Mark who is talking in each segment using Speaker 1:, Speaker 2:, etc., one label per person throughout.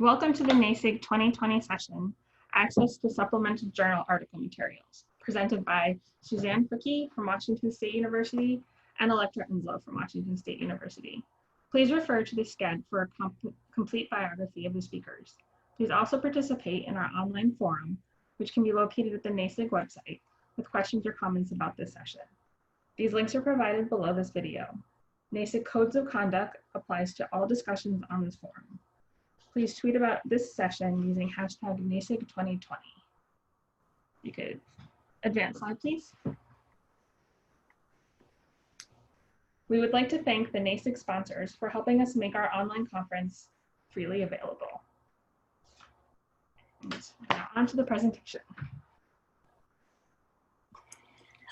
Speaker 1: Welcome to the NASIG 2020 session, Access to Supplemental Journal Article Materials, presented by Suzanne Fricke from Washington State University and Electra Enslow from Washington State University. Please refer to the SCED for a complete biography of the speakers. Please also participate in our online forum, which can be located at the NASIG website, with questions or comments about this session. These links are provided below this video. NASIG Codes of Conduct applies to all discussions on this forum. Please tweet about this session using hashtag NASIG2020. You could advance slide, please. We would like to thank the NASIG sponsors for helping us make our online conference freely available. Now on to the presentation.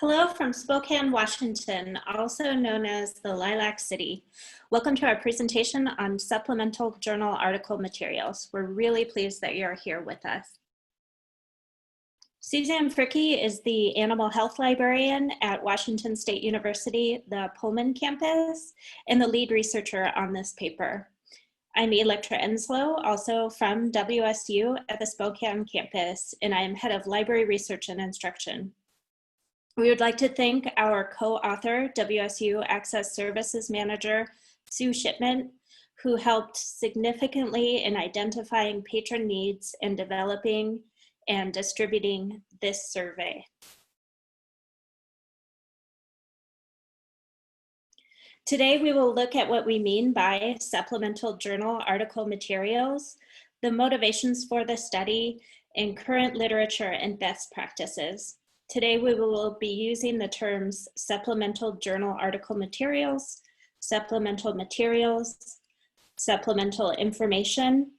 Speaker 2: Hello from Spokane, Washington, also known as the Lilac City. Welcome to our presentation on supplemental journal article materials. We're really pleased that you're here with us. Suzanne Fricke is the Animal Health Librarian at Washington State University, the Pullman campus, and the lead researcher on this paper. I'm Electra Enslow, also from WSU at the Spokane campus, and I am head of library research and instruction. We would like to thank our co-author, WSU Access Services Manager, Sue Shipman, who helped significantly in identifying patron needs and developing and distributing this survey. Today, we will look at what we mean by supplemental journal article materials, the motivations for the study, and current literature and best practices. Today, we will be using the terms supplemental journal article materials, supplemental materials, supplemental information,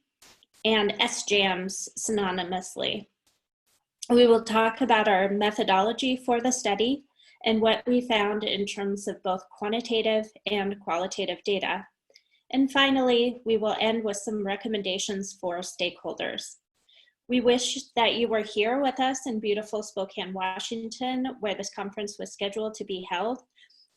Speaker 2: and SJAMs synonymously. We will talk about our methodology for the study and what we found in terms of both quantitative and qualitative data. And finally, we will end with some recommendations for stakeholders. We wish that you were here with us in beautiful Spokane, Washington, where this conference was scheduled to be held.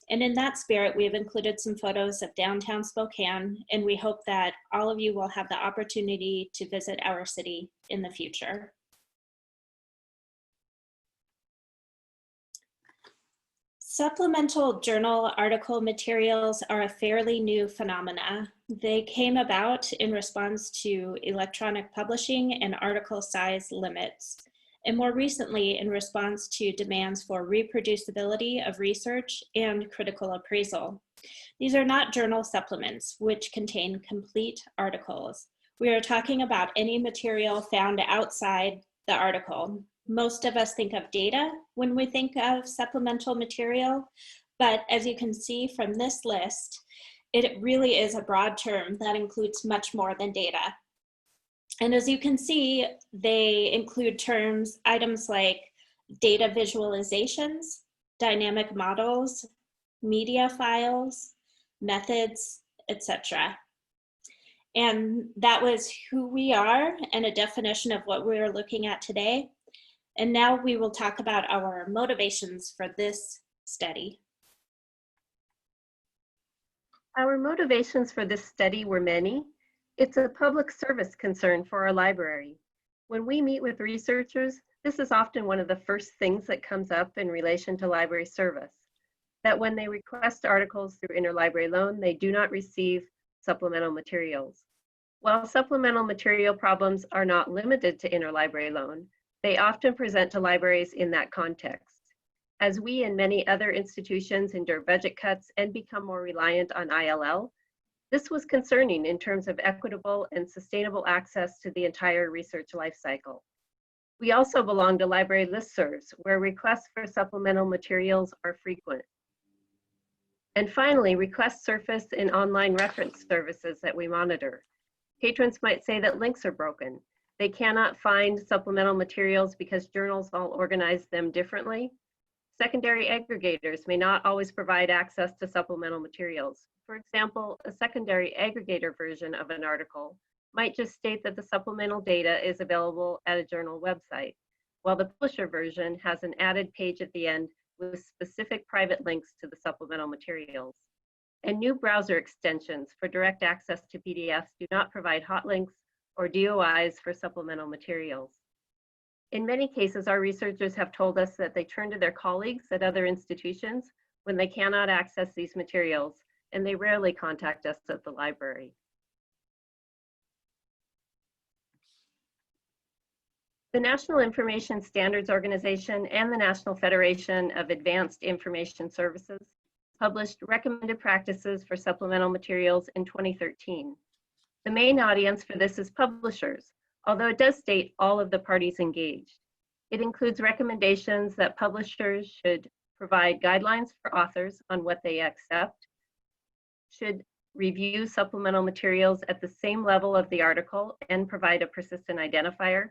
Speaker 2: And in that spirit, we have included some photos of downtown Spokane, and we hope that all of you will have the opportunity to visit our city in the future. Supplemental journal article materials are a fairly new phenomena. They came about in response to electronic publishing and article size limits, and more recently in response to demands for reproducibility of research and critical appraisal. These are not journal supplements, which contain complete articles. We are talking about any material found outside the article. Most of us think of data when we think of supplemental material, but as you can see from this list, it really is a broad term that includes much more than data. And as you can see, they include items like data visualizations, dynamic models, media files, methods, etc. And that was who we are and a definition of what we're looking at today. And now we will talk about our motivations for this study.
Speaker 3: Our motivations for this study were many. It's a public service concern for our library. When we meet with researchers, this is often one of the first things that comes up in relation to library service, that when they request articles through interlibrary loan, they do not receive supplemental materials. While supplemental material problems are not limited to interlibrary loan, they often present to libraries in that context. As we and many other institutions endure budget cuts and become more reliant on ILL, this was concerning in terms of equitable and sustainable access to the entire research lifecycle. We also belong to library listservs where requests for supplemental materials are frequent. And finally, requests surface in online reference services that we monitor. Patrons might say that links are broken. They cannot find supplemental materials because journals all organize them differently. Secondary aggregators may not always provide access to supplemental materials. For example, a secondary aggregator version of an article might just state that the supplemental data is available at a journal website, while the publisher version has an added page at the end with specific private links to the supplemental materials. And new browser extensions for direct access to PDFs do not provide hot links or DOIs for supplemental materials. In many cases, our researchers have told us that they turn to their colleagues at other institutions when they cannot access these materials, and they rarely contact us at the library. The National Information Standards Organization and the National Federation of Advanced Information Services published recommended practices for supplemental materials in 2013. The main audience for this is publishers, although it does state all of the parties engaged. It includes recommendations that publishers should provide guidelines for authors on what they accept, should review supplemental materials at the same level of the article and provide a persistent identifier.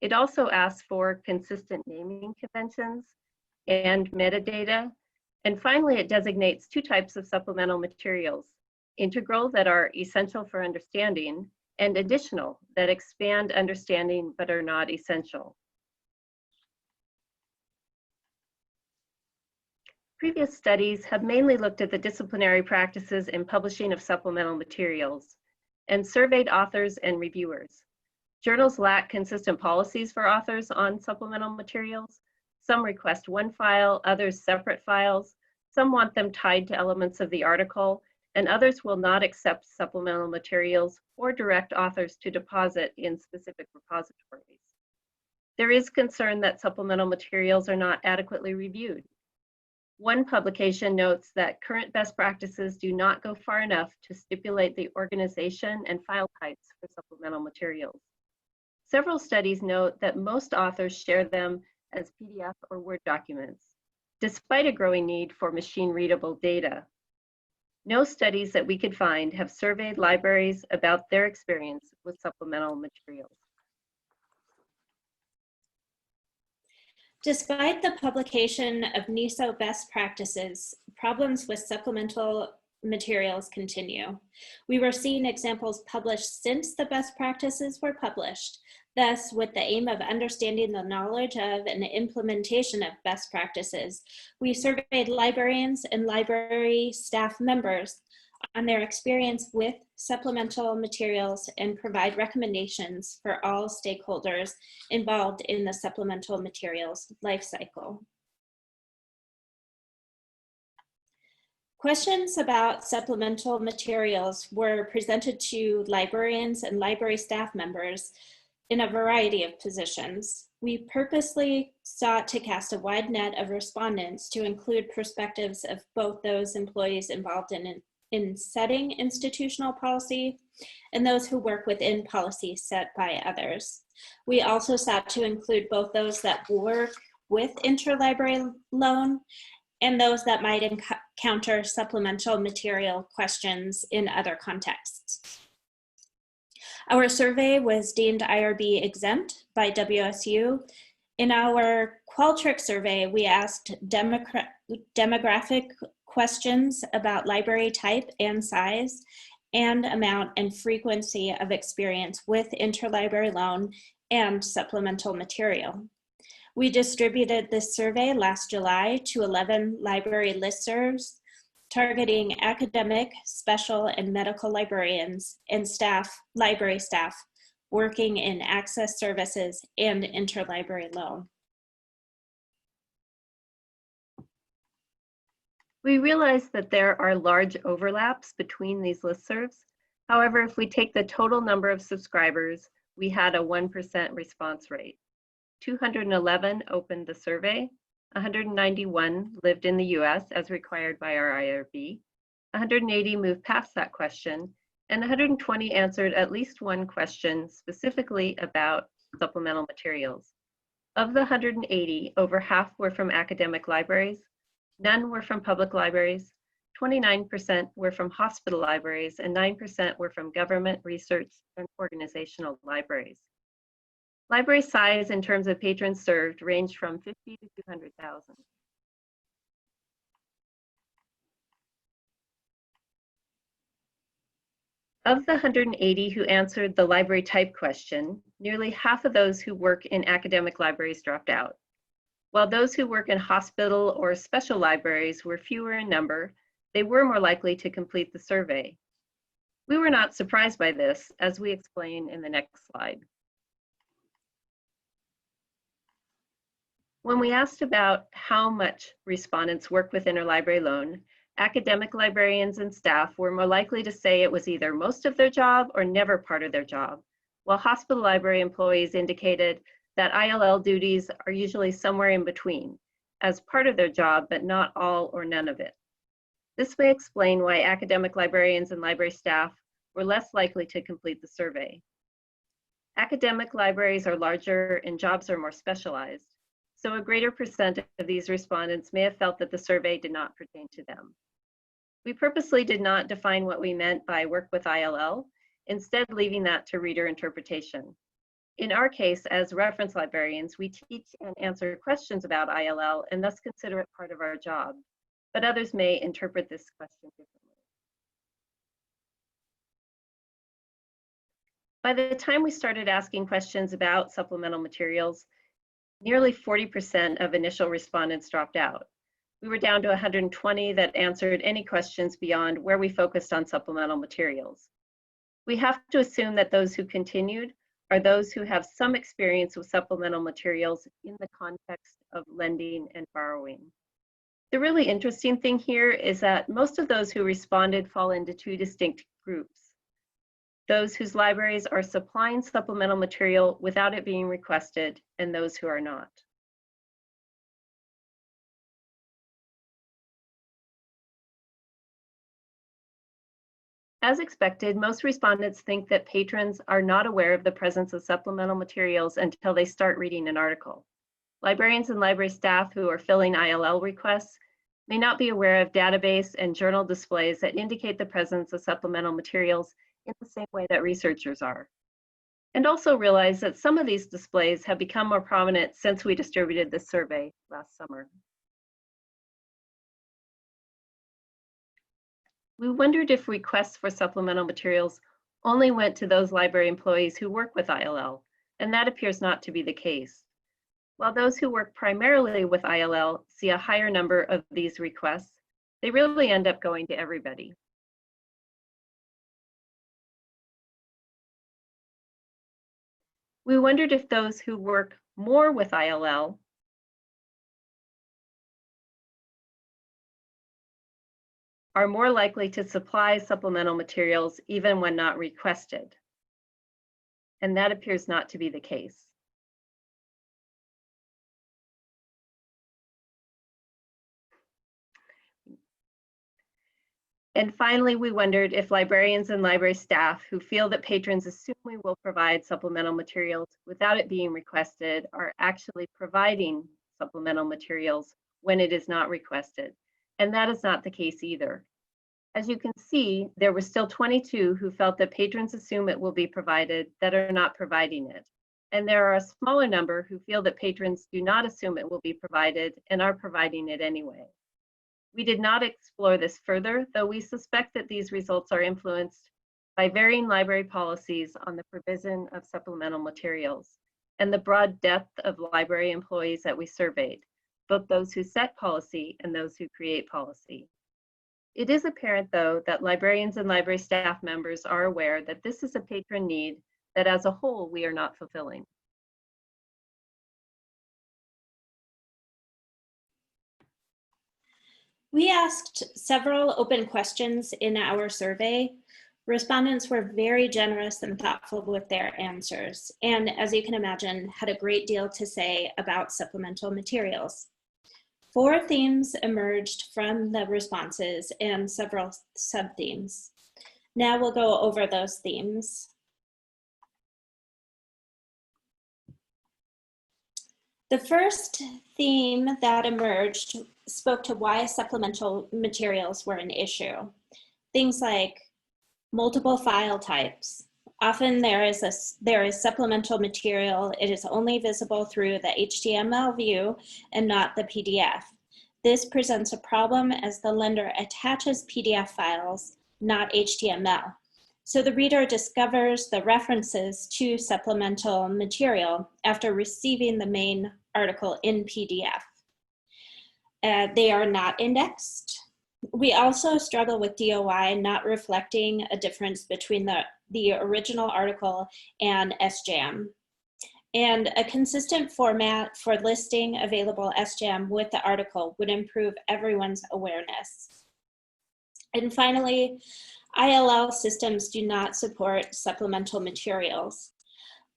Speaker 3: It also asks for consistent naming conventions and metadata. And finally, it designates two types of supplemental materials: integral, that are essential for understanding, and additional, that expand understanding but are not essential. Previous studies have mainly looked at the disciplinary practices in publishing of supplemental materials and surveyed authors and reviewers. Journals lack consistent policies for authors on supplemental materials. Some request one file, others separate files. Some want them tied to elements of the article, and others will not accept supplemental materials or direct authors to deposit in specific repositories. There is concern that supplemental materials are not adequately reviewed. One publication notes that current best practices do not go far enough to stipulate the organization and file types for supplemental materials. Several studies note that most authors share them as PDF or Word documents, despite a growing need for machine-readable data. No studies that we could find have surveyed libraries about their experience with supplemental materials.
Speaker 2: Despite the publication of NISO best practices, problems with supplemental materials continue. We were seeing examples published since the best practices were published. Thus, with the aim of understanding the knowledge of and implementation of best practices, we surveyed librarians and library staff members on their experience with supplemental materials and provide recommendations for all stakeholders involved in the supplemental materials lifecycle. Questions about supplemental materials were presented to librarians and library staff members in a variety of positions. We purposely sought to cast a wide net of respondents to include perspectives of both those employees involved in setting institutional policy and those who work within policy set by others. We also sought to include both those that work with interlibrary loan and those that might encounter supplemental material questions in other contexts. Our survey was deemed IRB exempt by WSU. In our Qualtrics survey, we asked demographic questions about library type and size and amount and frequency of experience with interlibrary loan and supplemental material. We distributed this survey last July to 11 library listservs, targeting academic, special, and medical librarians and library staff working in access services and interlibrary loan.
Speaker 3: We realize that there are large overlaps between these listservs. However, if we take the total number of subscribers, we had a 1% response rate. 211 opened the survey, 191 lived in the US as required by our IRB, 180 moved past that question, and 120 answered at least one question specifically about supplemental materials. Of the 180, over half were from academic libraries, none were from public libraries, 29% were from hospital libraries, and 9% were from government, research, and organizational libraries. Library size in terms of patrons served ranged from 50 to 200,000. Of the 180 who answered the library type question, nearly half of those who work in academic libraries dropped out. While those who work in hospital or special libraries were fewer in number, they were more likely to complete the survey. We were not surprised by this, as we explain in the next slide. When we asked about how much respondents work with interlibrary loan, academic librarians and staff were more likely to say it was either most of their job or never part of their job, while hospital library employees indicated that ILL duties are usually somewhere in between, as part of their job, but not all or none of it. This may explain why academic librarians and library staff were less likely to complete the survey. Academic libraries are larger and jobs are more specialized, so a greater percent of these respondents may have felt that the survey did not pertain to them. We purposely did not define what we meant by work with ILL, instead leaving that to reader interpretation. In our case, as reference librarians, we teach and answer questions about ILL and thus consider it part of our job, but others may interpret this question differently. By the time we started asking questions about supplemental materials, nearly 40% of initial respondents dropped out. We were down to 120 that answered any questions beyond where we focused on supplemental materials. We have to assume that those who continued are those who have some experience with supplemental materials in the context of lending and borrowing. The really interesting thing here is that most of those who responded fall into two distinct groups. Those whose libraries are supplying supplemental material without it being requested, and those who are not. As expected, most respondents think that patrons are not aware of the presence of supplemental materials until they start reading an article. Librarians and library staff who are filling ILL requests may not be aware of database and journal displays that indicate the presence of supplemental materials in the same way that researchers are. And also realize that some of these displays have become more prominent since we distributed this survey last summer. We wondered if requests for supplemental materials only went to those library employees who work with ILL, and that appears not to be the case. While those who work primarily with ILL see a higher number of these requests, they really end up going to everybody. We wondered if those who work more with ILL are more likely to supply supplemental materials even when not requested. And that appears not to be the case. And finally, we wondered if librarians and library staff who feel that patrons assume we will provide supplemental materials without it being requested are actually providing supplemental materials when it is not requested. And that is not the case either. As you can see, there were still 22 who felt that patrons assume it will be provided that are not providing it. And there are a smaller number who feel that patrons do not assume it will be provided and are providing it anyway. We did not explore this further, though we suspect that these results are influenced by varying library policies on the provision of supplemental materials and the broad depth of library employees that we surveyed, both those who set policy and those who create policy. It is apparent, though, that librarians and library staff members are aware that this is a patron need that as a whole we are not fulfilling.
Speaker 2: We asked several open questions in our survey. Respondents were very generous and thoughtful with their answers, and as you can imagine, had a great deal to say about supplemental materials. 4 themes emerged from the responses and several sub-themes. Now we'll go over those themes. The first theme that emerged spoke to why supplemental materials were an issue. Things like multiple file types. Often there is supplemental material. It is only visible through the HTML view and not the PDF. This presents a problem as the lender attaches PDF files, not HTML. So the reader discovers the references to supplemental material after receiving the main article in PDF. They are not indexed. We also struggle with DOI not reflecting a difference between the original article and SJAM. And a consistent format for listing available SJAM with the article would improve everyone's awareness. And finally, ILL systems do not support supplemental materials.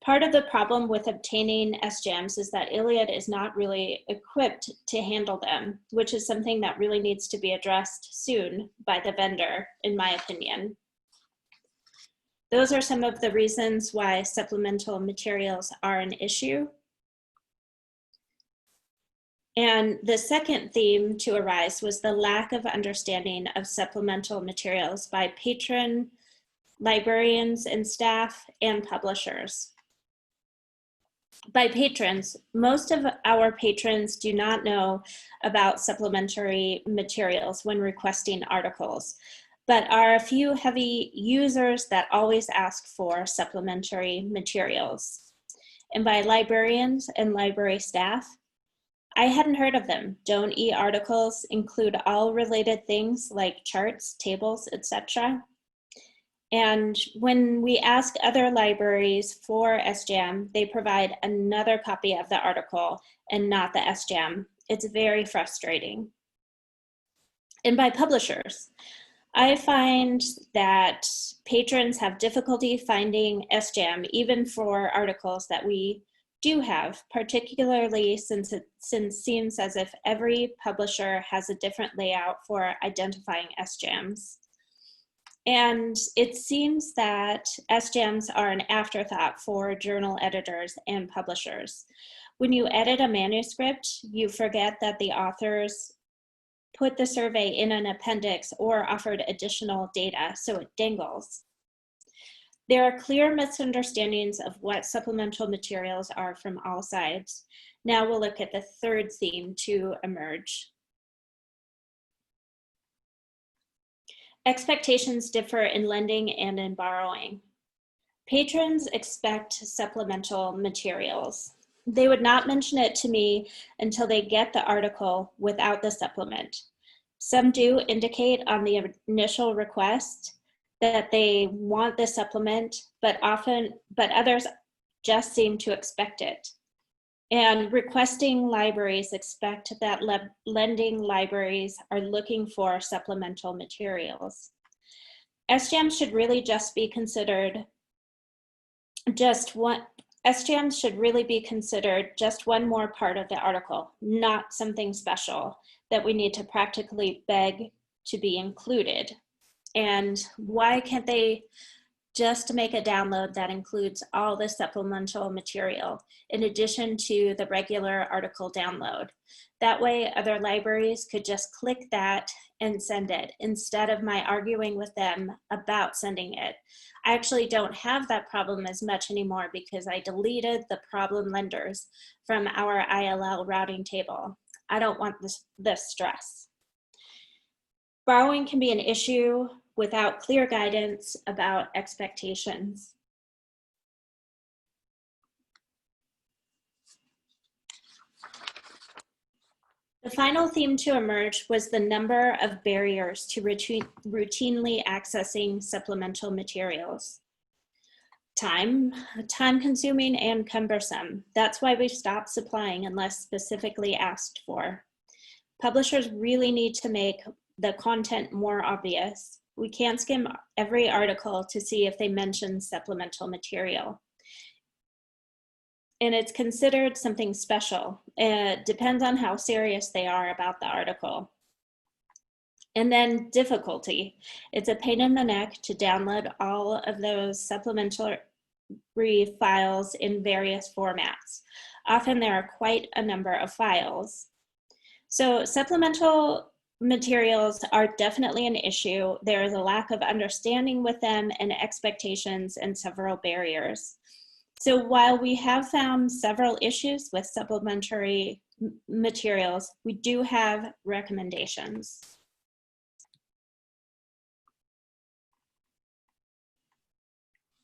Speaker 2: Part of the problem with obtaining SJAMs is that ILLiad is not really equipped to handle them, which is something that really needs to be addressed soon by the vendor, in my opinion. Those are some of the reasons why supplemental materials are an issue. And the second theme to arise was the lack of understanding of supplemental materials by patron, librarians and staff, and publishers. By patrons, most of our patrons do not know about supplementary materials when requesting articles, but are a few heavy users that always ask for supplementary materials. And by librarians and library staff, I hadn't heard of them. Don't e-articles include all related things like charts, tables, etc.? And when we ask other libraries for SJAM, they provide another copy of the article and not the SJAM. It's very frustrating. And by publishers, I find that patrons have difficulty finding SJAM even for articles that we do have, particularly since it seems as if every publisher has a different layout for identifying SJAMs. And it seems that SJAMs are an afterthought for journal editors and publishers. When you edit a manuscript, you forget that the authors put the survey in an appendix or offered additional data, so it dangles. There are clear misunderstandings of what supplemental materials are from all sides. Now we'll look at the third theme to emerge. Expectations differ in lending and in borrowing. Patrons expect supplemental materials. They would not mention it to me until they get the article without the supplement. Some do indicate on the initial request that they want the supplement, but others just seem to expect it. And requesting libraries expect that lending libraries are looking for supplemental materials. SJAMs should really just be considered SJAMs should really be considered just one more part of the article, not something special that we need to practically beg to be included. And why can't they just make a download that includes all the supplemental material in addition to the regular article download? That way other libraries could just click that and send it instead of my arguing with them about sending it. I actually don't have that problem as much anymore because I deleted the problem lenders from our ILL routing table. I don't want this stress. Borrowing can be an issue without clear guidance about expectations. The final theme to emerge was the number of barriers to routinely accessing supplemental materials. Time consuming and cumbersome. That's why we stopped supplying unless specifically asked for. Publishers really need to make the content more obvious. We can't skim every article to see if they mention supplemental material. And it's considered something special. It depends on how serious they are about the article. And then difficulty. It's a pain in the neck to download all of those supplementary files in various formats. Often there are quite a number of files. So supplemental materials are definitely an issue. There is a lack of understanding with them and expectations and several barriers. So while we have found several issues with supplementary materials, we do have recommendations.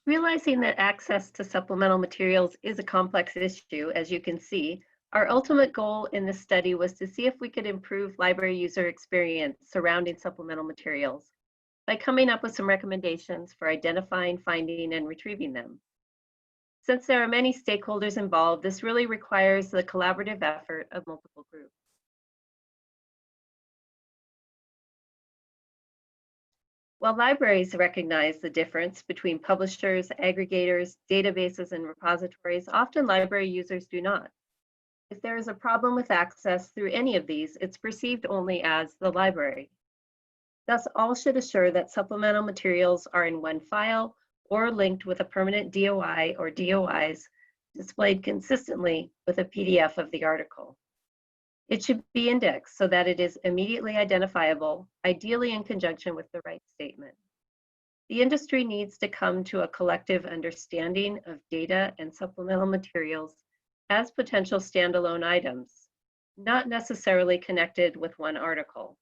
Speaker 3: Realizing that access to supplemental materials is a complex issue, as you can see, Our ultimate goal in this study was to see if we could improve library user experience surrounding supplemental materials by coming up with some recommendations for identifying, finding, and retrieving them. Since there are many stakeholders involved, this really requires the collaborative effort of multiple groups. While libraries recognize the difference between publishers, aggregators, databases, and repositories, often library users do not. If there is a problem with access through any of these, it's perceived only as the library. Thus, all should assure that supplemental materials are in one file or linked with a permanent DOI or DOIs displayed consistently with a PDF of the article. It should be indexed so that it is immediately identifiable, ideally in conjunction with the right statement. The industry needs to come to a collective understanding of data and supplemental materials as potential standalone items, not necessarily connected with one article.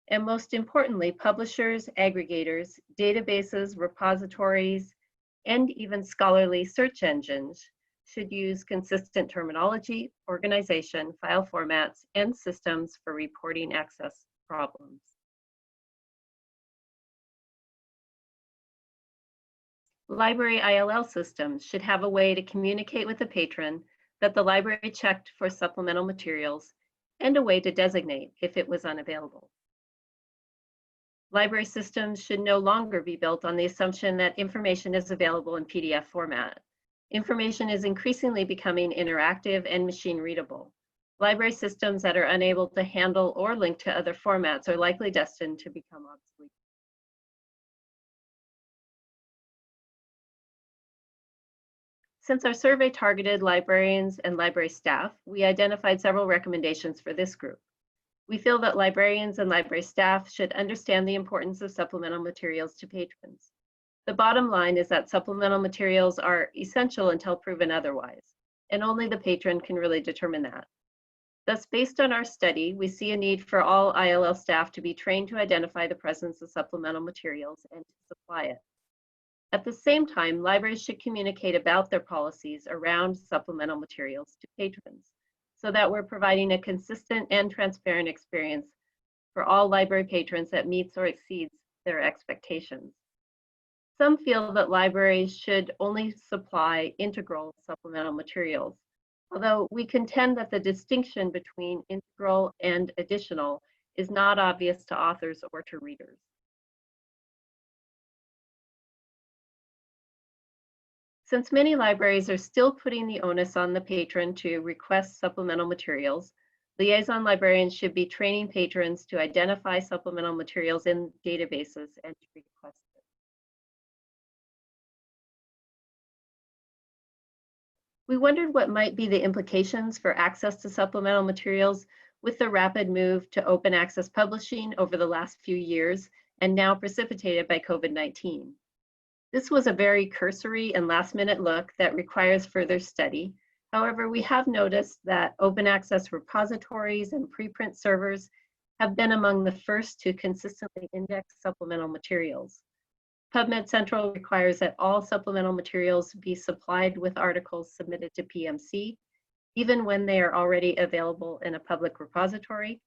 Speaker 3: And most importantly, publishers, aggregators, databases, repositories, and even scholarly search engines should use consistent terminology, organization, file formats, and systems for reporting access problems. Library ILL systems should have a way to communicate with the patron that the library checked for supplemental materials and a way to designate if it was unavailable. Library systems should no longer be built on the assumption that information is available in PDF format. Information is increasingly becoming interactive and machine readable. Library systems that are unable to handle or link to other formats are likely destined to become obsolete. Since our survey targeted librarians and library staff, we identified several recommendations for this group. We feel that librarians and library staff should understand the importance of supplemental materials to patrons. The bottom line is that supplemental materials are essential until proven otherwise, and only the patron can really determine that. Thus, based on our study, we see a need for all ILL staff to be trained to identify the presence of supplemental materials and to supply it. At the same time, libraries should communicate about their policies around supplemental materials to patrons, so that we're providing a consistent and transparent experience for all library patrons that meets or exceeds their expectations. Some feel that libraries should only supply integral supplemental materials, although we contend that the distinction between integral and additional is not obvious to authors or to readers. Since many libraries are still putting the onus on the patron to request supplemental materials, liaison librarians should be training patrons to identify supplemental materials in databases and to request it. We wondered what might be the implications for access to supplemental materials with the rapid move to open access publishing over the last few years and now precipitated by COVID-19. This was a very cursory and last-minute look that requires further study. However, we have noticed that open access repositories and preprint servers have been among the first to consistently index supplemental materials. PubMed Central requires that all supplemental materials be supplied with articles submitted to PMC, even when they are already available in a public repository.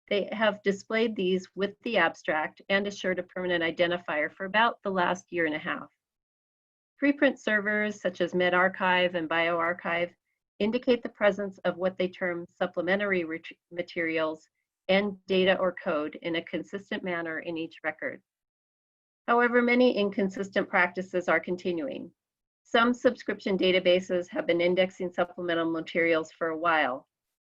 Speaker 3: They have displayed these with the abstract and assured a permanent identifier for about the last year and a half. Preprint servers such as medRxiv and bioRxiv indicate the presence of what they term supplementary materials and data or code in a consistent manner in each record. However, many inconsistent practices are continuing. Some subscription databases have been indexing supplemental materials for a while.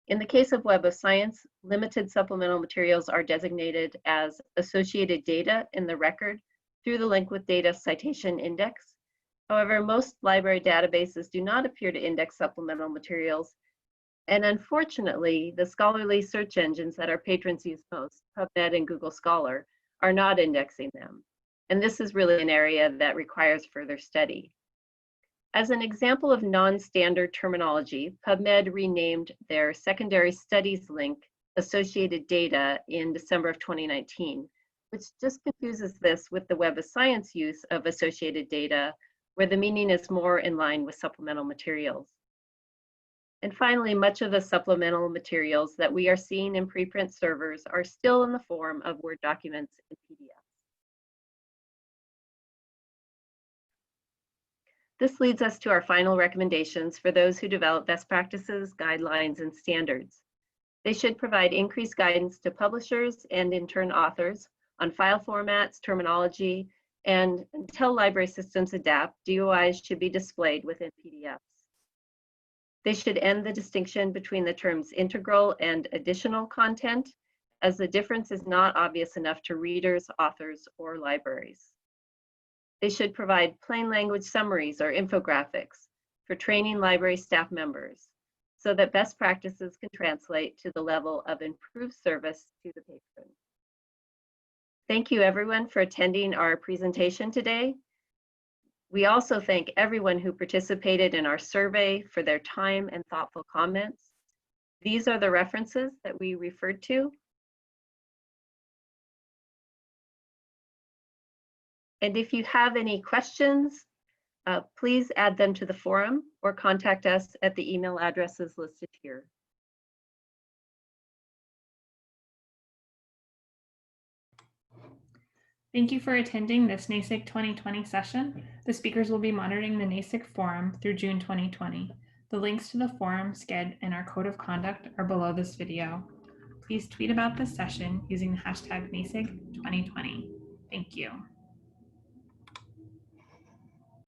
Speaker 3: In the case of Web of Science, limited supplemental materials are designated as associated data in the record through the link with data citation index. However, most library databases do not appear to index supplemental materials. And unfortunately, the scholarly search engines that our patrons use most, PubMed and Google Scholar, are not indexing them. And this is really an area that requires further study. As an example of non-standard terminology, PubMed renamed their secondary studies link associated data in December of 2019, which just confuses this with the Web of Science use of associated data, where the meaning is more in line with supplemental materials. And finally, much of the supplemental materials that we are seeing in preprint servers are still in the form of Word documents and PDFs. This leads us to our final recommendations for those who develop best practices, guidelines, and standards. They should provide increased guidance to publishers and in turn authors on file formats, terminology, and until library systems adapt, DOIs should be displayed within PDFs. They should end the distinction between the terms integral and additional content, as the difference is not obvious enough to readers, authors, or libraries. They should provide plain language summaries or infographics for training library staff members so that best practices can translate to the level of improved service to the patron. Thank you everyone for attending our presentation today. We also thank everyone who participated in our survey for their time and thoughtful comments. These are the references that we referred to. And if you have any questions, please add them to the forum or contact us at the email addresses listed here.
Speaker 1: Thank you for attending this NASIG 2020 session. The speakers will be monitoring the NASIG forum through June 2020. The links to the forum, SCED, and our code of conduct are below this video. Please tweet about this session using the hashtag NASIG 2020. Thank you.